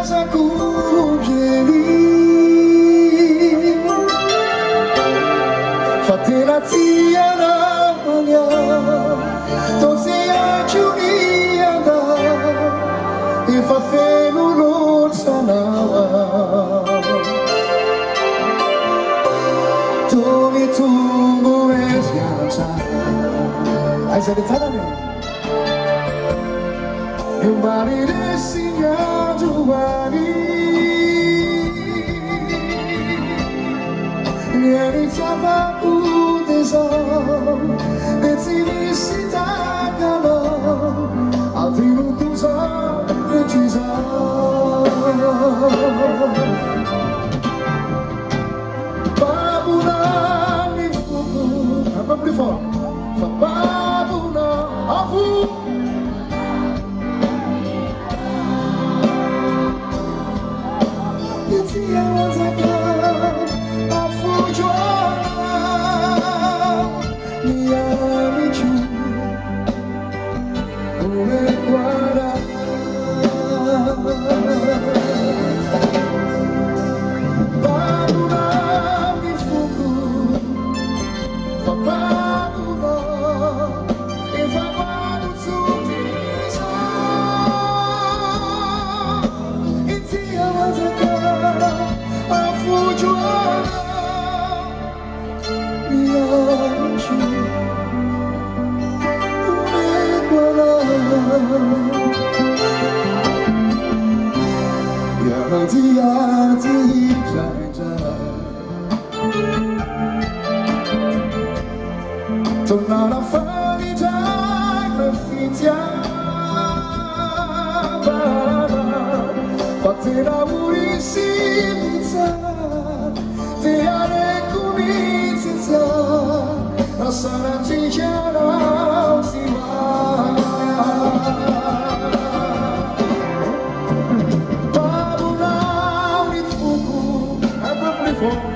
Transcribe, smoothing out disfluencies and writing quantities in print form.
casa cugeli fate la zia la maglia tosi a giunianda e fa felo lo sanawa Tomi tungo esianza ai sa dezzana e un mare de signa giovani iniziava un tesoro e si visita calò altri non tu sa precisa babuna mi fuku apa before babuna afu Tornare a fare già fate auguri senza fare comizia la sarà cicciara si va babuna un fuoco è proprio